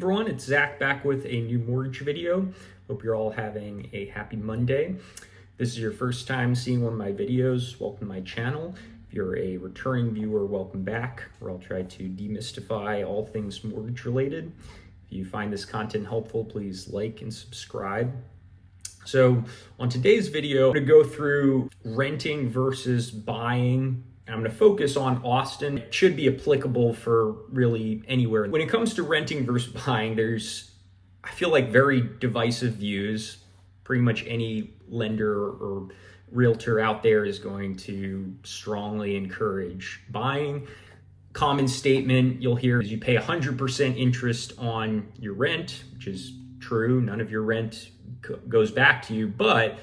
everyone, it's Zach back with a new mortgage video. Hope you're all having a happy Monday. If this is your first time seeing one of my videos, welcome to my channel. If you're a returning viewer, welcome back, where I'll try to demystify all things mortgage related. If you find this content helpful, please like and subscribe. So on today's video, I'm going to go through renting versus buying. I'm going to focus on Austin. It should be applicable for really anywhere. When it comes to renting versus buying, I feel like very divisive views. Pretty much any lender or realtor out there is going to strongly encourage buying. Common statement you'll hear is you pay 100% interest on your rent, which is true. None of your rent goes back to you, but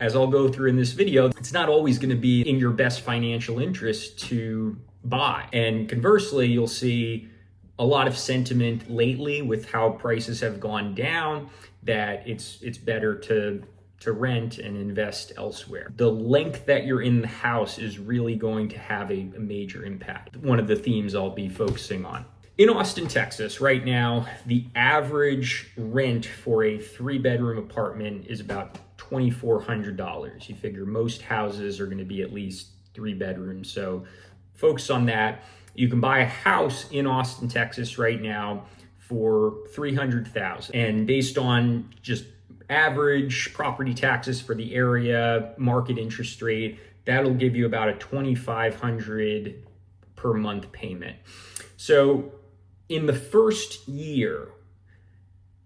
as I'll go through in this video, it's not always going to be in your best financial interest to buy. And conversely, you'll see a lot of sentiment lately with how prices have gone down that it's better to rent and invest elsewhere. The length that you're in the house is really going to have a major impact. One of the themes I'll be focusing on. In Austin, Texas, right now, the average rent for a 3-bedroom apartment is about $2,400. You figure most houses are going to be at least 3 bedrooms. So focus on that. You can buy a house in Austin, Texas right now for $300,000. And based on just average property taxes for the area, market interest rate, that'll give you about a $2,500 per month payment. So in the first year,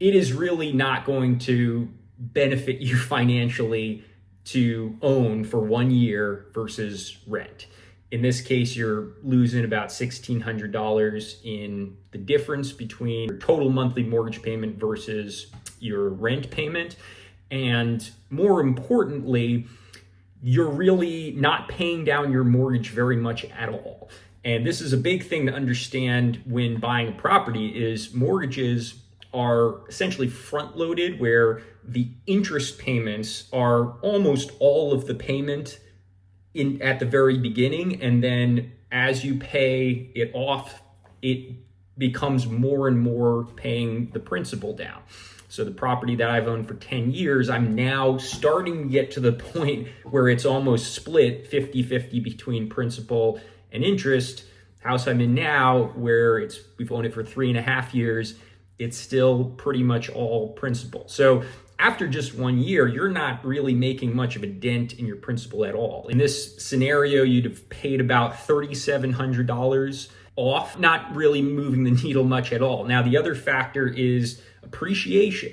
it is really not going to benefit you financially to own for 1 year versus rent. In this case, you're losing about $1,600 in the difference between your total monthly mortgage payment versus your rent payment. And more importantly, you're really not paying down your mortgage very much at all. And this is a big thing to understand when buying a property is mortgages are essentially front-loaded, where the interest payments are almost all of the payment at the very beginning, and then as you pay it off, it becomes more and more paying the principal down. So the property that I've owned for 10 years, I'm now starting to get to the point where it's almost split 50-50 between principal and interest. House I'm in now, where we've owned it for 3.5 years, it's still pretty much all principal. So after just 1 year, you're not really making much of a dent in your principal at all. In this scenario, you'd have paid about $3,700 off, not really moving the needle much at all. Now, the other factor is appreciation.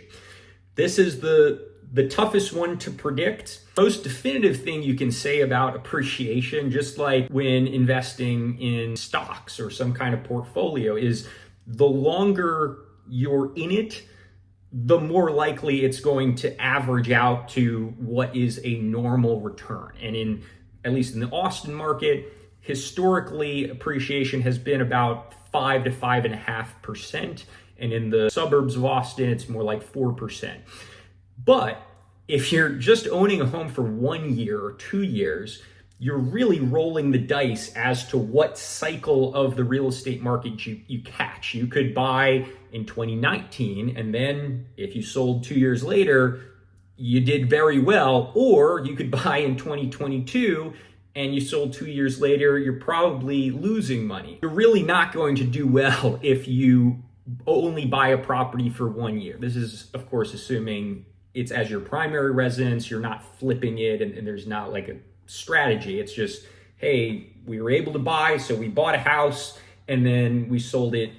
This is the toughest one to predict. Most definitive thing you can say about appreciation, just like when investing in stocks or some kind of portfolio, is the longer you're in it, the more likely it's going to average out to what is a normal return. And at least in the Austin market, historically, appreciation has been about 5 to 5.5%. And in the suburbs of Austin, it's more like 4%. But if you're just owning a home for 1 year or 2 years, you're really rolling the dice as to what cycle of the real estate market you catch. You could buy in 2019, and then if you sold 2 years later, you did very well. Or you could buy in 2022, and you sold 2 years later, you're probably losing money. You're really not going to do well if you only buy a property for 1 year. This is, of course, assuming it's as your primary residence, you're not flipping it, and there's not like a strategy. It's just, hey, we were able to buy, so we bought a house and then we sold it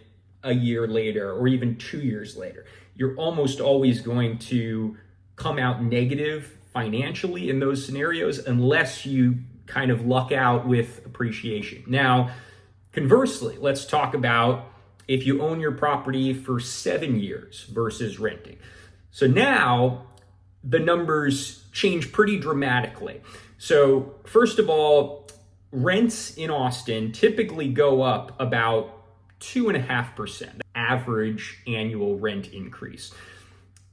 a year later or even 2 years later. You're almost always going to come out negative financially in those scenarios unless you kind of luck out with appreciation. Now, conversely, let's talk about if you own your property for 7 years versus renting. So now the numbers change pretty dramatically. So first of all, rents in Austin typically go up about 2.5%, average annual rent increase.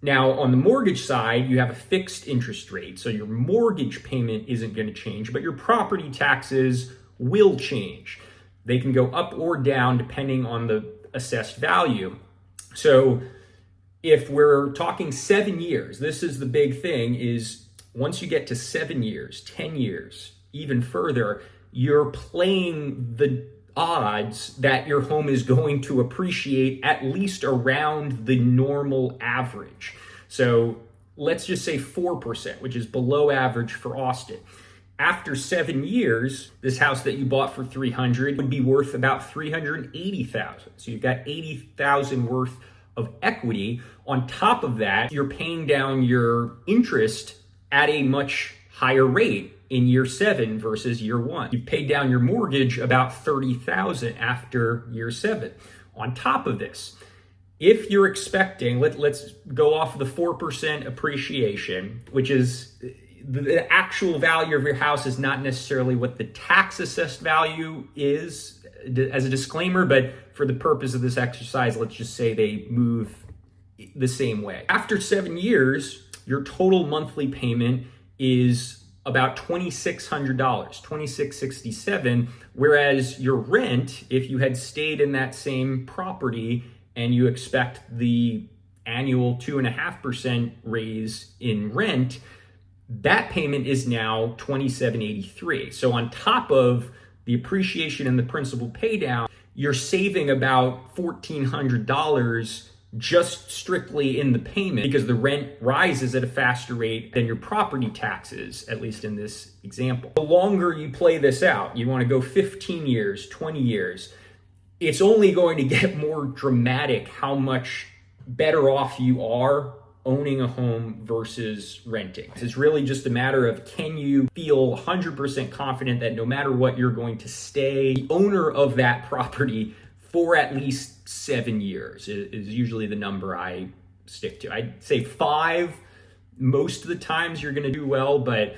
Now, on the mortgage side, you have a fixed interest rate, so your mortgage payment isn't going to change, but your property taxes will change. They can go up or down depending on the assessed value. So if we're talking 7 years, this is the big thing, is once you get to 7 years, 10 years, even further, you're playing the odds that your home is going to appreciate at least around the normal average. So let's just say 4%, which is below average for Austin. After 7 years, this house that you bought for $300 would be worth about $380,000. So you've got $80,000 worth of equity. On top of that, you're paying down your interest at a much higher rate in year 7 versus year 1. You've paid down your mortgage about $30,000 after year 7. On top of this, if you're expecting, let's go off the 4% appreciation, which is the actual value of your house is not necessarily what the tax assessed value is, as a disclaimer, but for the purpose of this exercise, let's just say they move the same way. After 7 years, your total monthly payment is about $2,600, $2,667, whereas your rent, if you had stayed in that same property and you expect the annual 2.5% raise in rent, that payment is now $2,783. So on top of the appreciation and the principal pay down, you're saving about $1,400 just strictly in the payment, because the rent rises at a faster rate than your property taxes, at least in this example. The longer you play this out, you want to go 15 years, 20 years, it's only going to get more dramatic how much better off you are owning a home versus renting. It's really just a matter of, can you feel 100% confident that no matter what, you're going to stay the owner of that property for at least 7 years is usually the number I stick to. I'd say 5, most of the times you're gonna do well, but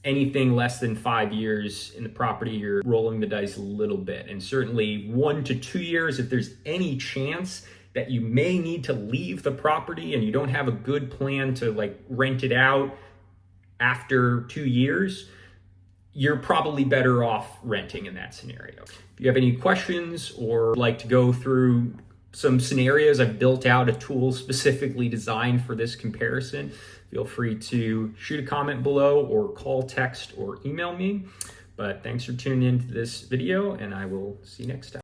anything less than 5 years in the property, you're rolling the dice a little bit. And certainly 1 to 2 years, if there's any chance that you may need to leave the property and you don't have a good plan to like rent it out after 2 years, you're probably better off renting in that scenario. If you have any questions or like to go through some scenarios, I've built out a tool specifically designed for this comparison. Feel free to shoot a comment below or call, text, or email me. But thanks for tuning into this video, and I will see you next time.